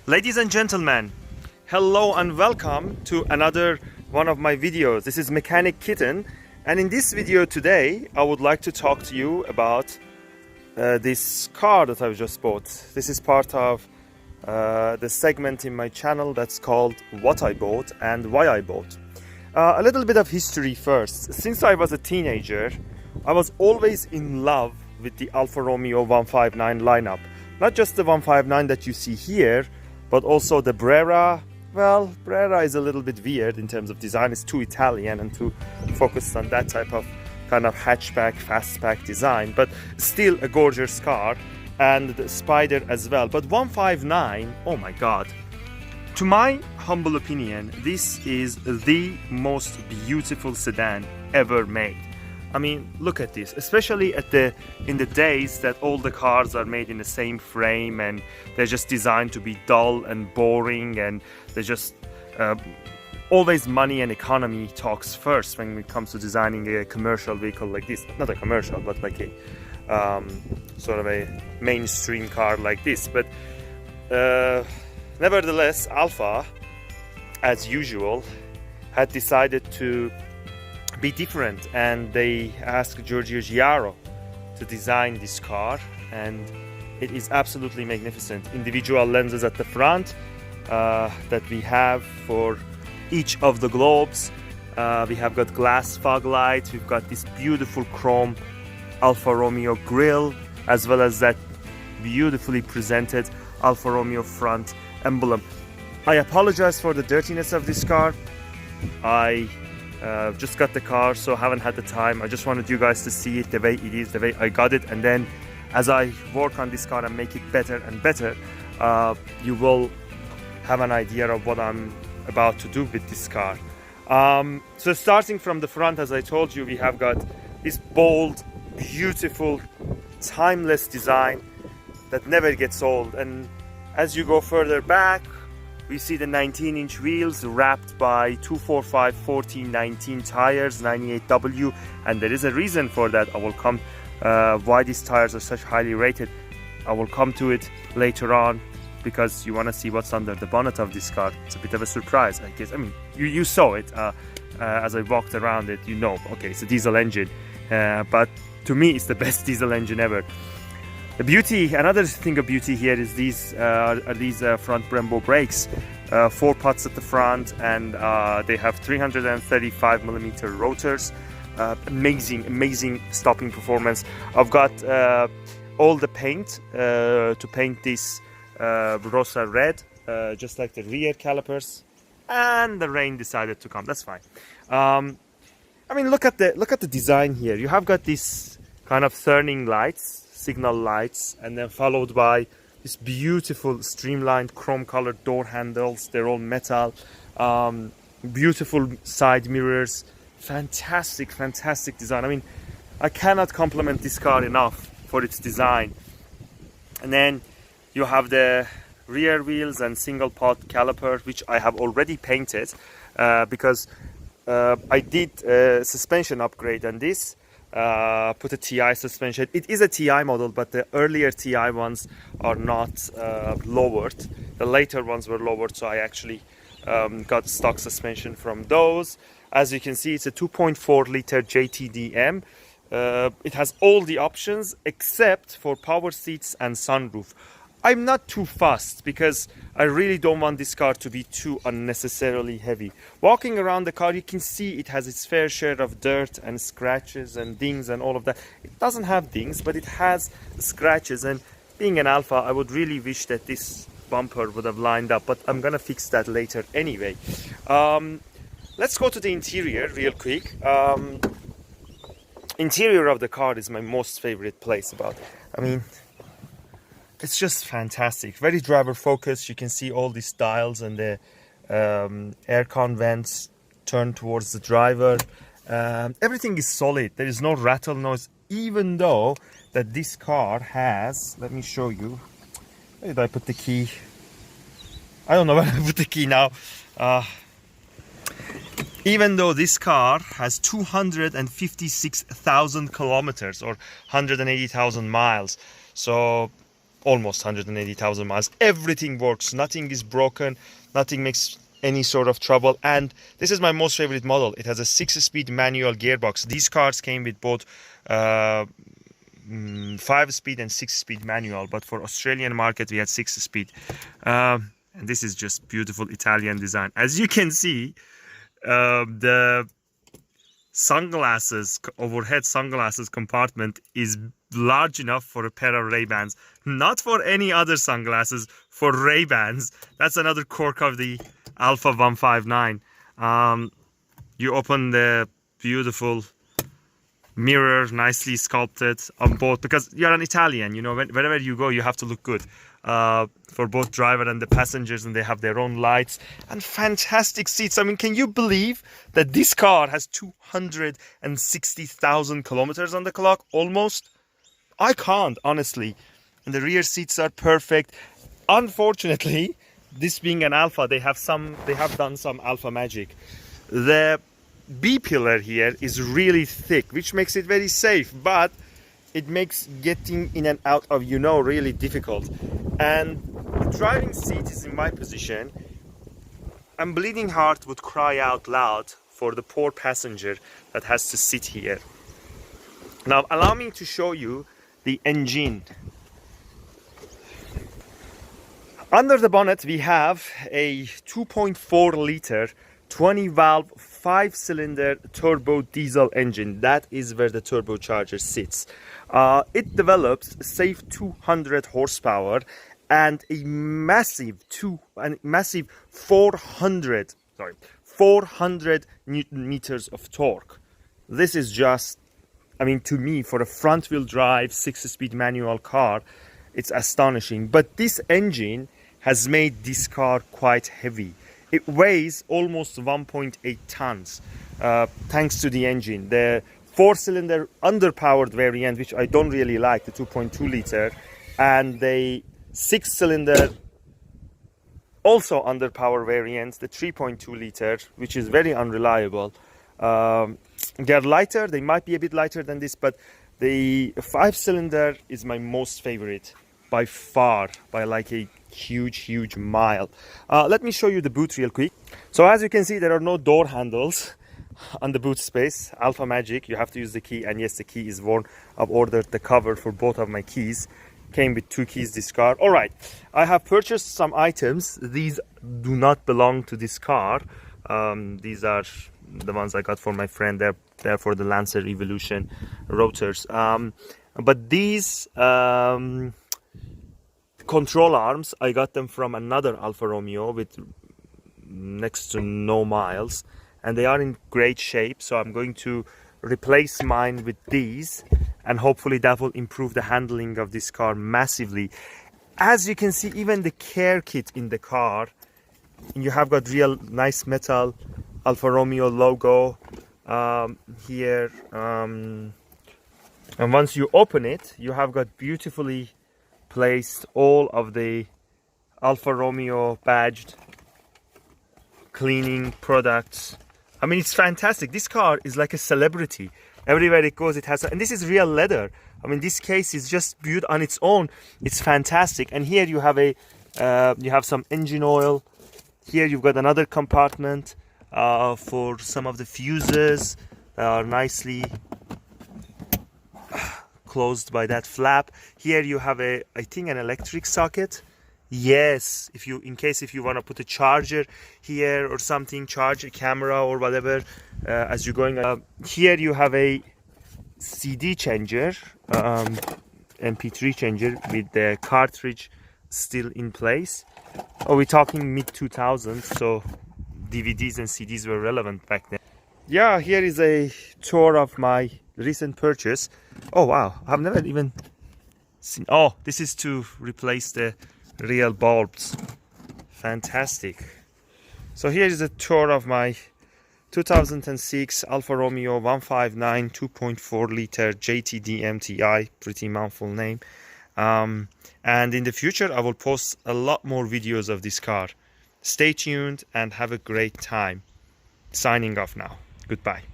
Ladies and gentlemen, hello and welcome to another one of my videos. This is Mechanikitten, and in this video today I would like to talk to you about this car that I've just bought. This is part of the segment in my channel that's called What I Bought and Why I Bought. A little bit of history first. Since I was a teenager, I was always in love with the Alfa Romeo 159 lineup. Not just the 159 that you see here, but also the Brera. Well, Brera is a little bit weird in terms of design. It's too Italian and too focused on that type of kind of hatchback, fastback design, but still a gorgeous car. And the Spider as well. But 159, oh my god. To my humble opinion, this is the most beautiful sedan ever made. I mean, look at this, especially in the days that all the cars are made in the same frame and they're just designed to be dull and boring, and they're just always money and economy talks first when it comes to designing a commercial vehicle like this. Not a commercial, but like a sort of a mainstream car like this. But nevertheless, Alfa, as usual, had decided to be different, and they asked Giorgio Giaro to design this car, and it is absolutely magnificent. Individual lenses at the front that we have for each of the globes. We have got glass fog lights, we've got this beautiful chrome Alfa Romeo grille, as well as that beautifully presented Alfa Romeo front emblem. I apologize for the dirtiness of this car. I just got the car, so haven't had the time. I just wanted you guys to see it the way it is, the way I got it, and then as I work on this car and make it better and better, you will have an idea of what I'm about to do with this car. So starting from the front, as I told you, we have got this bold, beautiful, timeless design that never gets old. And as you go further back, we see the 19-inch wheels wrapped by 245 1419 tires, 98W, and there is a reason for that. I will come why these tires are such highly rated. I will come to it later on, because you want to see what's under the bonnet of this car. It's a bit of a surprise, I guess. I mean, you saw it as I walked around it. You know, okay, it's a diesel engine, but to me, it's the best diesel engine ever. The beauty, another thing of beauty here is these front Brembo brakes, 4 pots at the front, and they have 335mm rotors. Amazing stopping performance. I've got all the paint to paint this Rosa red, just like the rear calipers, and the rain decided to come. That's fine. I mean, look at the design here. You have got this kind of turning lights, signal lights, and then followed by this beautiful streamlined chrome colored door handles. They're all metal. Beautiful side mirrors. Fantastic design. I mean, I cannot compliment this car enough for its design. And then you have the rear wheels and single pod caliper, which I have already painted because I did a suspension upgrade on this. Put a TI suspension. It is a TI model, but the earlier TI ones are not lowered. The later ones were lowered, so I actually got stock suspension from those. As you can see, it's a 2.4 liter JTDm. It has all the options except for power seats and sunroof. I'm not too fussed because I really don't want this car to be too unnecessarily heavy. Walking around the car, you can see it has its fair share of dirt and scratches and dings and all of that. It doesn't have dings, but it has scratches, and being an Alfa, I would really wish that this bumper would have lined up, but I'm gonna fix that later anyway. Let's go to the interior real quick. Interior of the car is my most favorite place about it. I mean, it's just fantastic. Very driver focused. You can see all these dials and the aircon vents turned towards the driver. Everything is solid. There is no rattle noise, even though that this car has, let me show you. Where did I put the key? I don't know where I put the key now. Even though this car has 256,000 kilometers or 180,000 miles. So almost 180,000 miles. Everything works, nothing is broken, nothing makes any sort of trouble. And this is my most favorite model. It has a 6-speed manual gearbox. These cars came with both 5-speed and 6-speed manual, but for Australian market we had 6-speed. And this is just beautiful Italian design. As you can see, the sunglasses, overhead sunglasses compartment is large enough for a pair of Ray-Bans, not for any other sunglasses, for Ray-Bans. That's another quirk of the Alfa 159. You open the beautiful mirror, nicely sculpted on both, because you're an Italian, you know, wherever you go you have to look good, for both driver and the passengers, and they have their own lights and fantastic seats. I mean, can you believe that this car has 260,000 kilometers on the clock almost? I can't, honestly. And the rear seats are perfect. Unfortunately, this being an Alfa, they have done some Alfa magic. The B-pillar here is really thick, which makes it very safe, but it makes getting in and out of, you know, really difficult. And the driving seat is in my position. And bleeding heart would cry out loud for the poor passenger that has to sit here. Now allow me to show you the engine. Under the bonnet we have a 2.4 liter 20 valve 5-cylinder turbo diesel engine. That is where the turbocharger sits. It develops safe 200 horsepower and a massive 400 newton meters of torque. This is just, I mean, to me, for a front wheel drive 6-speed manual car, it's astonishing. But this engine has made this car quite heavy. It weighs almost 1.8 tons thanks to the engine. The 4-cylinder underpowered variant, which I don't really like, the 2.2 liter, and the 6-cylinder also underpowered variant, the 3.2 liter, which is very unreliable. They're lighter, they might be a bit lighter than this, but the 5-cylinder is my most favorite by far, by like a huge mile. Let me show you the boot real quick. So as you can see, there are no door handles on the boot space. Alfa Magic, you have to use the key, and yes, the key is worn. I've ordered the cover for both of my keys. Came with 2 keys this car. All right, I have purchased some items. These do not belong to this car. These are the ones I got for my friend. They're for the Lancer Evolution rotors. But these control arms, I got them from another Alfa Romeo with next to no miles, and they are in great shape. So I'm going to replace mine with these, and hopefully that will improve the handling of this car massively. As you can see, even the care kit in the car, you have got real nice metal Alfa Romeo logo here, and once you open it, you have got beautifully placed all of the Alfa Romeo badged cleaning products. I mean, it's fantastic. This car is like a celebrity. Everywhere it goes, it has, and this is real leather. I mean, this case is just built on its own. It's fantastic. And here you have a, you have some engine oil. Here you've got another compartment for some of the fuses that are nicely closed by that flap. Here you have a, I think, an electric socket. Yes, if you, in case if you want to put a charger here or something, charge a camera or whatever as you're going. Here you have a CD changer, MP3 changer with the cartridge still in place. Oh, we're talking mid 2000s, so DVDs and CDs were relevant back then. Yeah, here is a tour of my recent purchase. Oh wow, I've never even seen. Oh, this is to replace the real bulbs. Fantastic. So here is a tour of my 2006 Alfa Romeo 159 2.4 liter JTDm TI, pretty mouthful name. And in the future I will post a lot more videos of this car. Stay tuned and have a great time. Signing off now. Goodbye.